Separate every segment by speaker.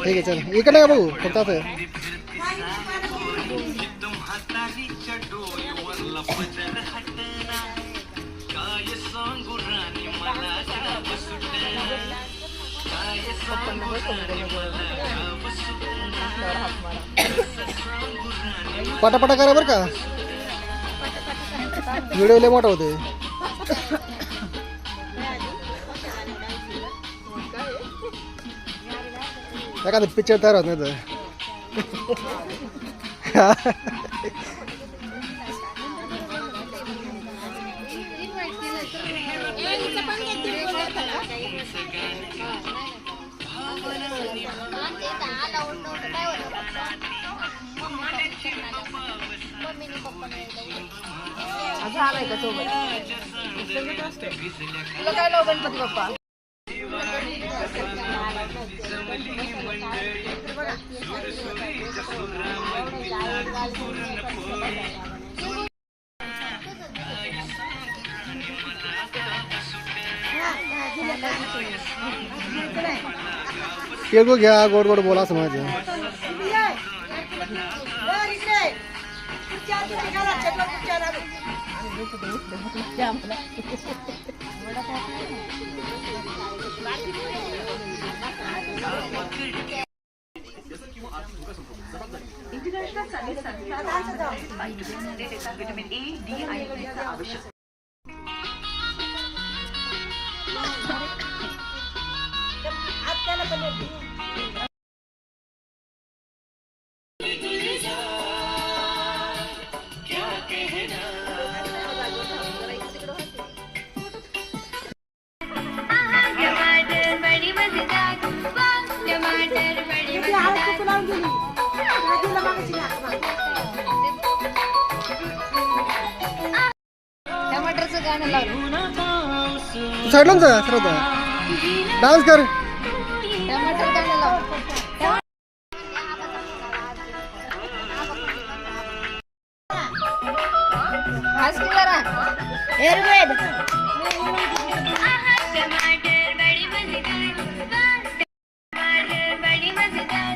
Speaker 1: ठीक आहे चल इकडे का भाऊ फक्त आता पटापटा करा बरं का व्हिडिओ लय मोठा होते एखादं पिक्चर तयार होत नाही तर
Speaker 2: झालंय का सोबत तुला काय लाव गणपती बाप्पा
Speaker 1: केळगो घ्या गोड गोड बोला असं माझं
Speaker 3: विटामिन ए डी आणि आवश्यक
Speaker 2: टमाटरचं गाणं लाव
Speaker 1: तू साईडला जा श्रद्धा डान्स कर
Speaker 2: टमाटर गाणं लाव हस की जरा एअरवेड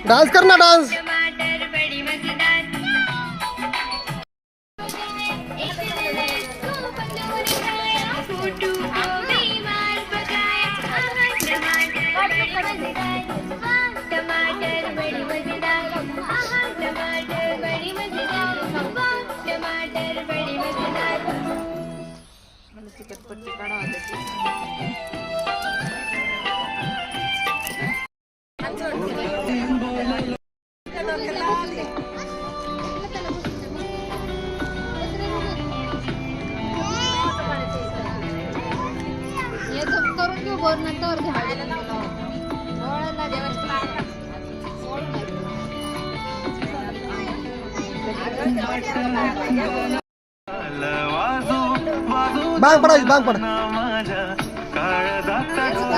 Speaker 1: डान्स कर ना डान्स
Speaker 2: करून घेऊ बोर नंतर
Speaker 1: बांग पडायची बांग पड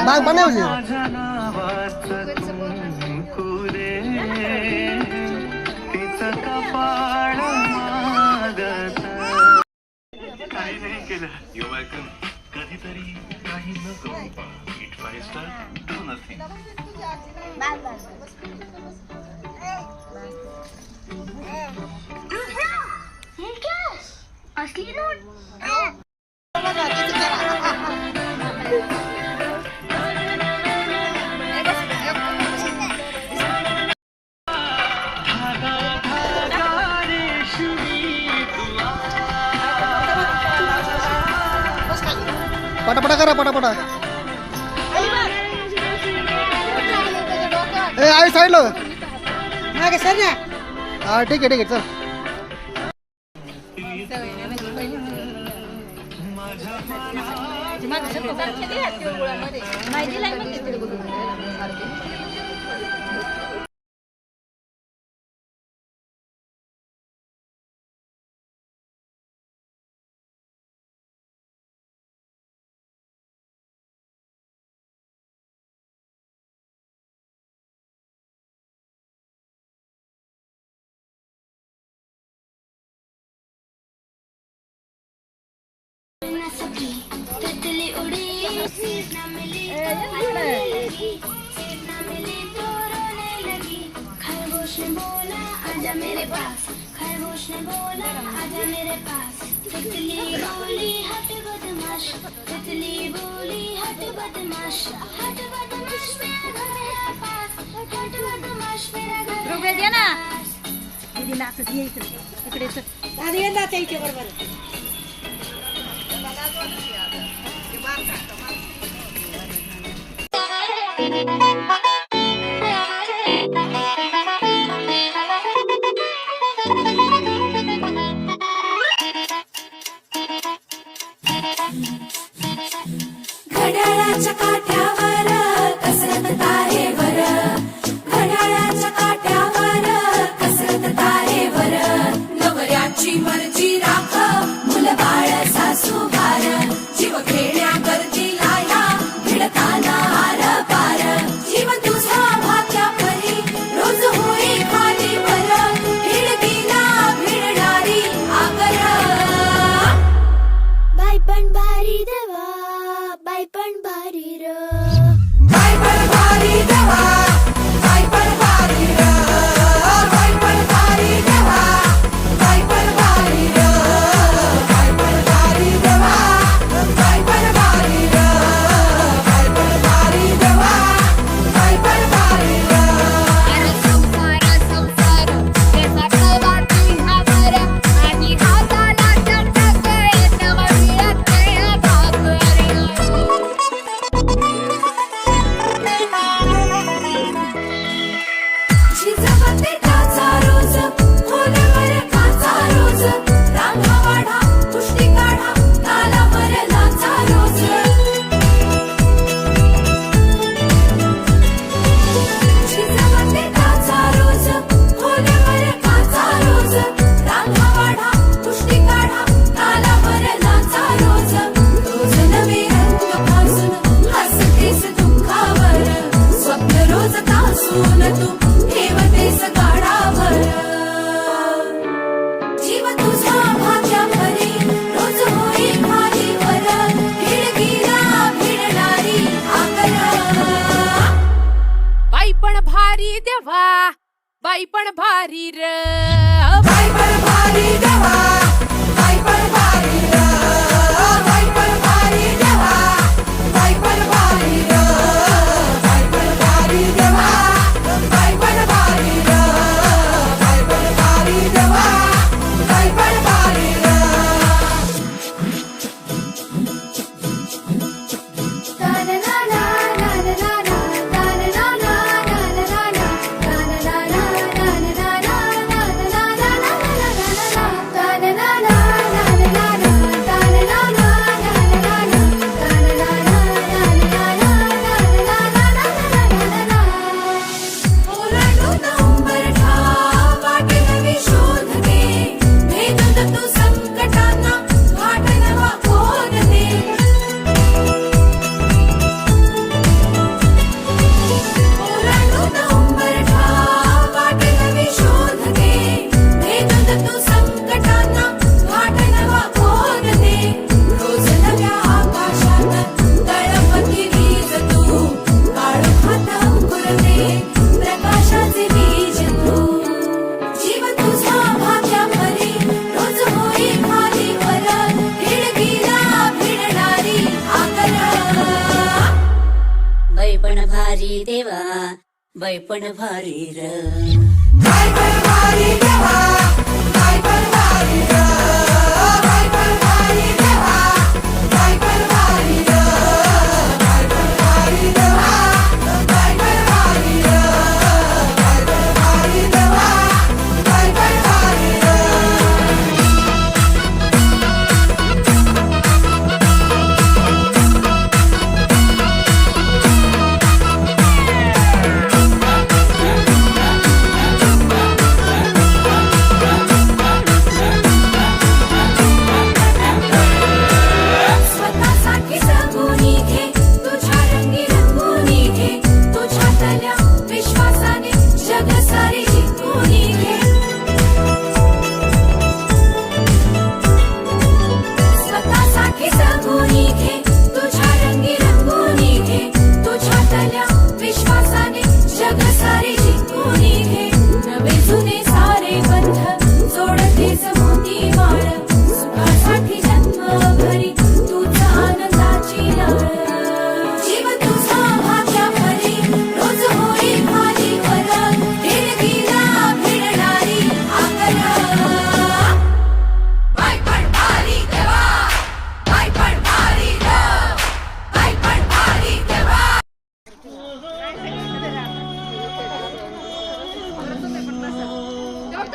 Speaker 1: बांग पडण्याची
Speaker 4: कधीतरी काही नको इट 5 स्टार डू नथिंग
Speaker 5: ये क्या असली नोट
Speaker 1: पटापटा करा पटापटा ए आई साईडला मागे सर ना हा ठीक आहे चल
Speaker 5: ने बोला आजा मेरे पास, खरगोश ने बोला आजा मेरे पास, तितली बोली हट बदमाश, तितली बोली हट बदमाश, हट बदमाश मेरा घर है पास, हट बदमाश मेरा घर
Speaker 2: ऋग्वेद ये ना
Speaker 1: दीदी नाचत ये इकडे इकडे चल. दादा ये नाचा इथे बरोबर.
Speaker 6: घड्याळाच्या काट्यावर कसरत तारेवर, घड्याळाच्या काट्यावर कसरत तारेवर, नवऱ्याची मर्जी राख मुलबाळ सासू भार, जीव खेळण्या गर्दीला या भिडताना आर पार, जीव तुझा भाग्या परी रोज होई खाली वर, खिडकीला भिडणारी आगर.
Speaker 5: बाई पण भारी देवा, बाई पण भारी र,
Speaker 6: बाई पण भारी देवा, बाई पण भारी र, बाई पण भारी देवा, बाई पण भारी र, बाई पण भारी देवा, बाई पण भारी र, बाई पण भारी देवा, बाई पण भारी र.
Speaker 2: अरे संसार संसार त्याचा कवाटी हा बरा आणि हाताला चटक येतं मिळत नाही भाकर.
Speaker 6: झिजवते टाचा रोज, खोलवर काचा रोज, रांगा वाढा, कुस्ती काढा, तालावर नाचा रोज. झिजवते टाचा रोज, खोलवर काचा रोज, रांगा वाढा, कुस्ती काढा, तालावर नाचा रोज. रोज नवे रंग फासून हसतेस दुःखावर, स्वप्न रोज तासून तू ठेवतेस गाडावर, जीव तुझा भाग्या परी रोज होई खाली वर, खिडकीला भिडणारी आगर.
Speaker 7: बाई पण भारी देवा, बाई पण भारी र,
Speaker 6: बाई पण भारी देवा, बाई पण भारी र, बाई पण भारी देवा, बाई पण भारी र, बाई पण भारी देवा, बाई पण भारी र, बाई पण भारी देवा, बाई पण भारी र. ओलांडून उंबरठा वाटे नवी शोध दे, भेदून तू संकटांना घाट नवा खोद दे. ओलांडून उंबरठा वाटे नवी शोध दे, भेदून तू संकटांना घाट नवा खोद दे. रोज नव्या आकाशात तळपती वीज तू, काळोखात अंकुर दे प्रकाशाचे बीज तू, जीव तुझा भाग्या परी रोज होई खाली वर, खिडकीला भिडणारी आगर.
Speaker 8: बाई पण भारी देवा, बाई पण भारी र,
Speaker 6: बाई पण भारी देवा, बाई पण भारी र, बाई पण भारी देवा, बाई पण भारी र, बाई पण भारी देवा, बाई पण भारी र, बाई पण भारी देवा, बाई पण भारी र.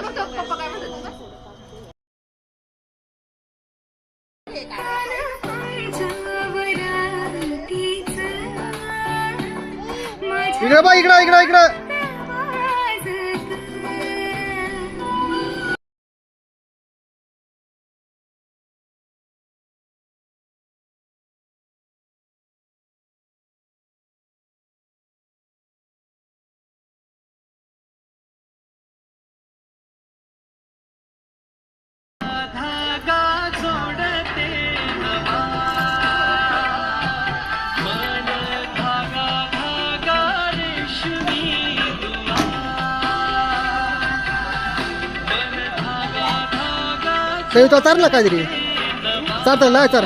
Speaker 7: फक्त पप्पा काय म्हणतात तुला?
Speaker 1: इकडे बा, इकडं इकडं इकडं. ते चारला काहीतरी चालतं लाय चार.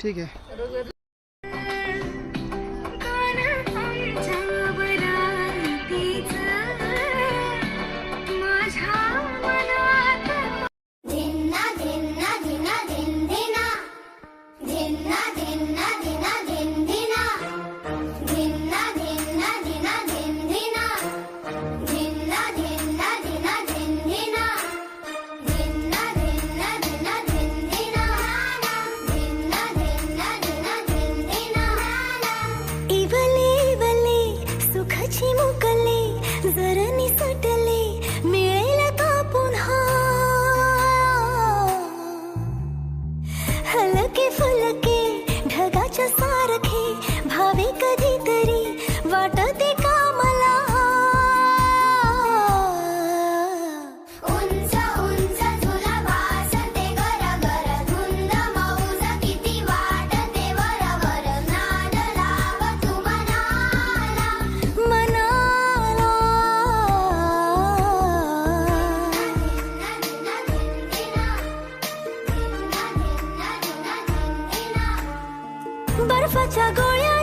Speaker 1: ठीक आहे.
Speaker 5: धिन्ना धिन्ना धिना धिन धिना धिन्ना धिन्ना धिना धिन धिना धिन्ना धिन्ना धिना धिन धिना धिन्ना धिन्ना धिना धिन धिना धिन्ना धिन्ना धिना धिन धिना धिन्ना धिन्ना धिना धिन धिना. इवले इवले सुखाची मुकले जर निसटले मिळेल का पुन्हा हलके फुलके ढगाच्या सारखे भावे कधीतरी वाटते का मला उंच उंच झुला भासते गरगर धुंद मौज किती वाटते वरवर नाद लाव तू मनाला मनाला. बर्फाच्या गोळ्या